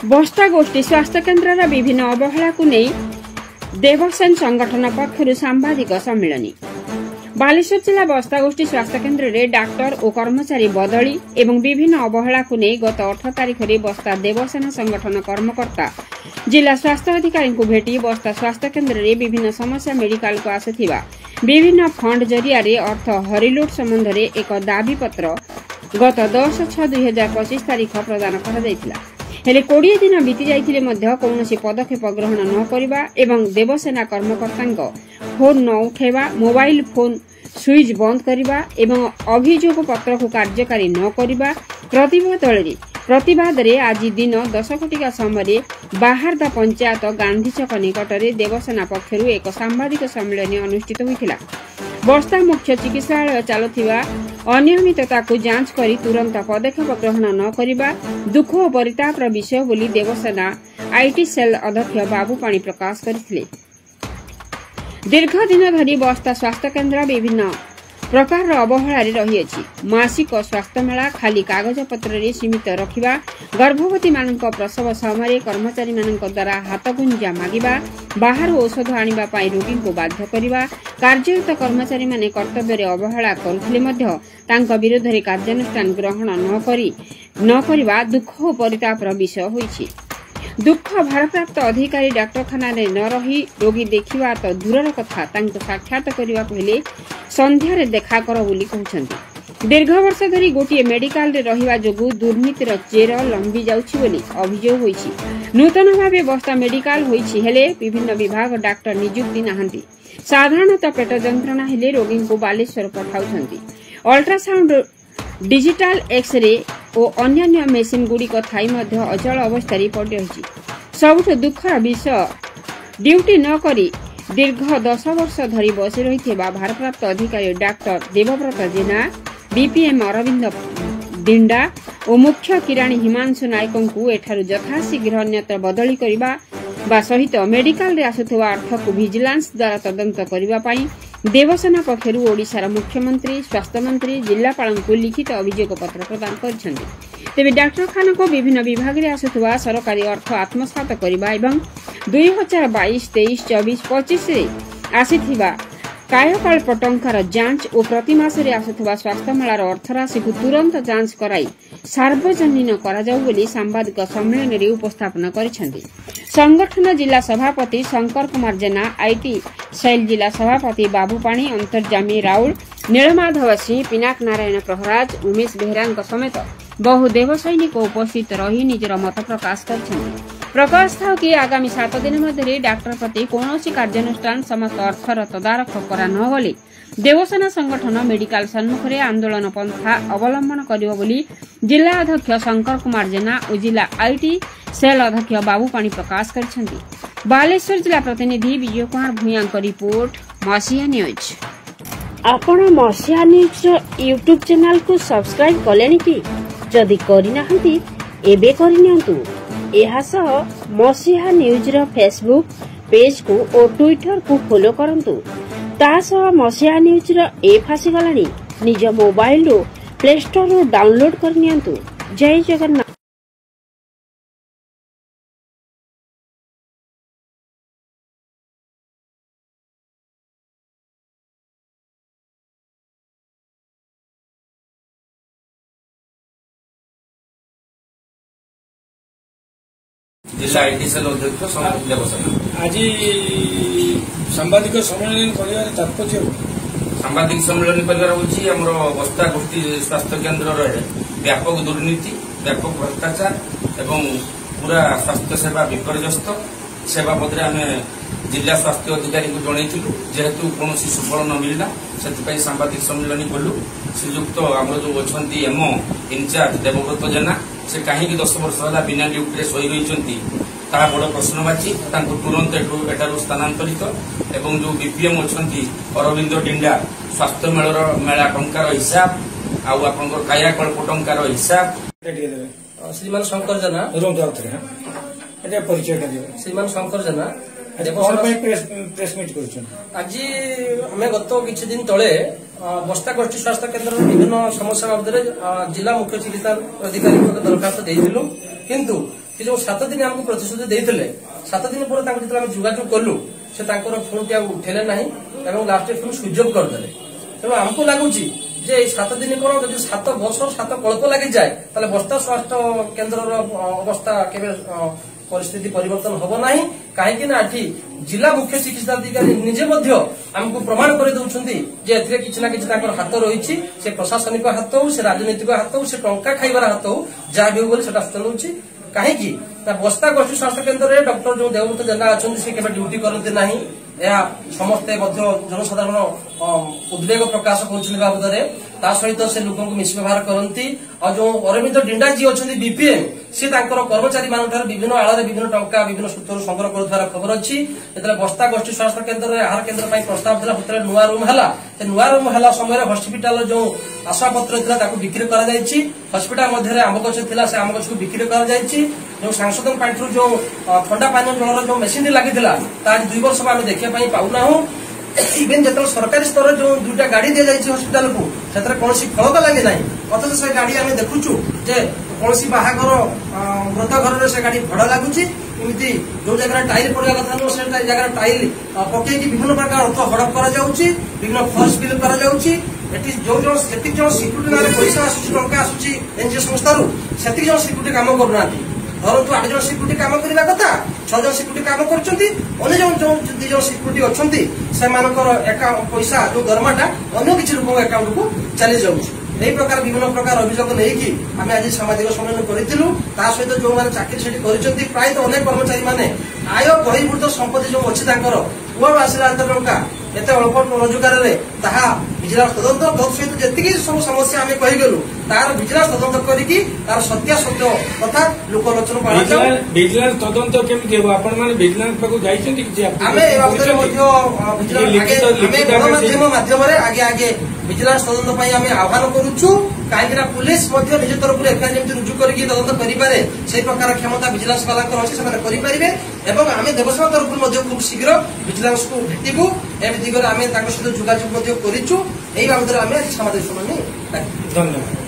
बस्ता गोष्ठी स्वास्थ्य केन्द्र विभिन्न अवहेला को नहीं देवसेन संगठन पक्षर सांबादिक सम्मिलन। बालेश्वर जिला बस्ता गोष्ठी स्वास्थ्य केन्द्र में डाक्टर और कर्मचारी बदली एवं विभिन्न अवहेला को नहीं गत 18 तारिख में बस्ता देवसेना संगठन कर्मकर्ता जिला स्वास्थ्य अधिकारी को भेटी बस्ता स्वास्थ्य केन्द्र में विभिन्न समस्या मेडिकल को आसुथिबा विभिन्न फंड जरिया अर्थ हरिलुट संबंध में एक दाबी पत्र गत 10/6/2025 तारिख प्रदान करा हेले 20 दिन बीती जाइथिले मध्य कौनसी पदक्षेप ग्रहण न करिबा एवं देवसेना कर्मकर्ता फोन न उठेबा मोबाइल फोन स्विच बंद करिबा एवं अभियोग पत्र को कार्यकारी न करिबा प्रतिवाद रे आज दिन 10 कोटिका समय बाहारदा पंचायत गांधी छक निकट में देवसेना पक्षर एक सांबादिक सम्मेलन अनुष्ठित होइथिला। बस्ता मुख्य चिकित्सालय चालुथिबा अनियमितता को जांच करी तुरंत पदक्षेप ग्रहण न करिबा दुख और परितापर विषय बोली देवसेना आईटी सेल अध्यक्ष बाबूपाणी प्रकाश करथिले। दीर्घ दिन धरी बस्ता स्वास्थ्य केन्द्र विभिन्न प्रकार अवहेला रही मासिक स्वास्थ्य मेला खाली कागज पत्र सीमित रखिबा गर्भवती मानक प्रसव समय कर्मचारी मानक द्वारा हाथगुंजा मागिबा बाहर औषध आनिबा पाई रोगी को बाध्य करिबा कार्यरत कर्मचारी माने कर्तव्य रे अवहेला करुथिले मध्य तांका विरोध रे कार्यानुष्ठान ग्रहण न करिबा दुख और परितापर विषय होईछि। दुख भारप्राप्त अधिकारी डाक्तरखाना रे न रही रोगी देखिबा तो दूरर कथा तांको साक्षात करिबा पहिले संध्या रे देखा कर बोली कहउछन्ती। दीर्घ वर्ष धरी गोटिए मेडिकल रे रहिबा जोगु दुर्नीतिर चेर लंबी जाउछि बोली अभियोग होईछि। नूतन भावे बस्ता मेडिकल होईछि हेले विभिन्न विभाग डाक्टर नियुक्ति नाहंती। साधारणतः पेट जंत्रणा हेले रोगी को बालेश्वर पठाउछन्ती। अल्ट्रासाउंड डिजिटल एक्सरे और अन्य मेसिन गुड़िक थाई मध्य अचल अवस्था पड़ी रही। सबुठ दुखर विषय ड्यूटी न करी दीर्घ 10 वर्ष धरी बसी रही भारप्राप्त अधिकारी डाक्टर देवव्रत जेना बीपीएम अरविंद दिंडा और मुख्य किराणी हिमांशु नायक को एठारु यथाशीघ्र अन्यत्र बदली करने सहित मेडिकल रे आसुथुवा अर्थ को विजिलेंस द्वारा तदंत करने देवसेना पक्षर ओडिशार मुख्यमंत्री स्वास्थ्य मंत्री जिलापाल को लिखित अभियोग पत्र प्रदान करिसेंति। तेबे डाक्तरखाना को विभिन्न विभाग रे आसुथुवा सरकारी अर्थ आत्मसात करबा एवं 2022, 23, 24, 25 रे आसीथिबा कायकल्प टंकार जांच और प्रति मास रे आसुथुवा स्वास्थ्य मेलार अर्थराशि को तुरंत जांच कराई सार्वजनीन करा जाऊ बोली सांबादिक सम्मेलन रे उपस्थापन करिसेंति। संगठन जिला सभापति शंकर कुमार जेना आईटी सेल जिला सभापति बाबूपाणी अंतर्जामी राउल नीलमाधव सिंह पिनाक नारायण प्रहराज उमेश बेहरा समेत बहु देव सैनिक उपस्थित रही निजर मत प्रकाश कर प्रकाश था कि आगामी 7 दिन मध्य डाक्टर प्रति कौन कार्यानुष्ठान समस्त अर्थर तदारख करा न गले देवसेना संगठन मेडिकल सम्मुख में आंदोलन पंथा अवलंबन करिवो बोली जिला अध्यक्ष शंकर कुमार जेना और जिला आईटी सेल अध्यक्ष बाबूपाणी प्रकाश करिसेंति। बालेश्वर जिला प्रतिनिधि विजय कुमार भूयां रिपोर्ट मसीहा न्यूज। आपण मसीहा न्यूज यूट्यूब चैनल को सब्सक्राइब कलेनि कि जदि करिनाहंती एबे करिनियंतु। एहा सह मसीहा न्यूज रो फेसबुक पेज को और ट्विटर को फॉलो करंतु। ता सह मसीहा न्यूज रो ऐप आसी गलानी निज मोबाइल रो प्ले स्टोर रो डाउनलोड करनियंतु। जय जगन्नाथ। जिला आईटी सेल अध्यक्ष आज सांबादिक सम्मेलन कर तात्पर्य सांबादिक सम्मेलन कर बस्ता गोष्ठी स्वास्थ्य केन्द्र व्यापक दुर्नीति व्यापक भ्रष्टाचार एवं पूरा स्वास्थ्य सेवा विपर्यस्त सेवा पदे आम जिला स्वास्थ्य अधिकारी को जनईलु जेहेतु कौन सुफल न मिलला से सांबादिक सम्मेलन कलु। श्रीजुक्त आम जो अच्छा एमओ इनचार्ज देवव्रत जेना से कहीं 10 वर्ष है बिना ड्यूटी शोई रही बड़ प्रश्नवाची तुरंत एठार स्थानांतरित एवं जो बीपीएम अच्छा अरविंद डिंडा स्वास्थ्य मेला टंकार हिसाब आप कायाकल्प टंकार हिसाब श्रीमान शंकर जेना परिचय श्रीमान शंकर जेना प्रेस मीट आज आम गत किछि दिन तले बस्ता गोष्ठी स्वास्थ्य केन्द्र विभिन्न समस्या बाबद जिला मुख्य चिकित्सा अधिकारी दरखास्त देइथिलु किंतु कि जो 7 दिन आमको प्रतिश्रुति देते 7 दिन पर जो आम जोगाजोग कलु से फोन टी उठेले ना और लास्ट फोन स्विच अफ करदे तेणु आमको लगुच जे 7 दिन कौन जो 7 वर्ष 7 कल्प लगी जाए ताले बस्ता स्वास्थ्य केन्द्र अवस्था केवे परिस्थिति परिवर्तन हम ना कहीं जिला मुख्य चिकित्सा अधिकारी निजे आमको प्रमाण कर किसी ना किसी हाथ रही से प्रशासनिक हाथ हो से राजनीतिक हाथ हो से टंका खाइबार हाथ हो जहाँ भी हो सूचना दूसरी कहीं बस्ता गोष्ठी स्वास्थ्य केन्द्र में डॉक्टर जो देवव्रत जेना अच्छा से केवल ड्यूटी करते ना समस्ते जनसाधारण उद्वेग प्रकाश कर बाबद सहित से लोक मिस व्यवहार करती और जो अरविंद डिंडा जी अच्छा बीपीएम सी कर्मचारी मान विभिन्न आड़ विभिन्न टंका विभिन्न सूत्र संग्रह कर खबर अच्छी जो बस्ता गोष्ठी स्वास्थ्य केन्द्र आहार केन्द्र प्रस्ताव था होते नुआ रूम है नुआ रूम है समय हस्पिटाल जो आशापत्र बिक्री हस्पिटाल मध्य आम गछ था से आम गछ को बिक्री जो सांसद पार्टी जो ठंडा पानी जल जो मेसीन लगी 2 वर्ष आम देखा पाऊना इवेन जो सरकारी स्तर जो 2टा गाड़ी दी जाए हस्पिटाल को कौन फलक लगे ना अथच से गाड़ी आम देखुचु जे कौन बाहागर व्रत घर से गाड़ी भड़ लगुच एमती जो जगह टाइल पड़ा कथा नुह से जगह टाइल पकई विभिन्न प्रकार अर्थ हड़प कर फर्स बिल कर जो जो सिक्यूरीटी ना पैसा आसूँ टा आसूँ एनजीओ संस्था से सिक्यूरीटी कम करूना धरतु 8 जन सिक्यूरीटी काम करने कथा 6 जन सिक्यूरीटी काम कर जो 2 जन सिक्यूरीटी अच्छा पैसा जो दरमाटा अन्य किसी लोक अकाउंट को चली जाऊँगी यही प्रकार विभिन्न प्रकार अभियोग नहीं आम आज सामाजिक सम्मेलन करूँ सहित जो मैंने चाकरी कर प्रायत अनेक कर्मचारी मैंने आय बहिर्भूत संपत्ति जो अच्छी कुआड़ आसला टंका एत अल्प रोजगार विजिलेंस तदंत सहित जी सब समस्या आम कहीगलु तार विजिलेंस तदंत करके तार सत्यासत्य कथा लोकलोचन विजिलेंस तदंत केमती हम आपण माने विजिलेंस पाखु जाइछन कि आम ए बाबद गणमाध्यम माध्यम आगे आगे विजिलेंस तदंत आम आह्वान करुचु कहीं पुलिस निज तरफ एफआईआर जमी रुजु करके तदंत करें से प्रकार क्षमता विजिलेंस वाला अच्छे से करेंगे और आम देवसेना तरफ खूब शीघ्र विजिलेंस को भेटू एम दिगरे आम सहित जोगाजोग करूँ यही बाबद आम सामाजिक सम्मेलन धन्यवाद।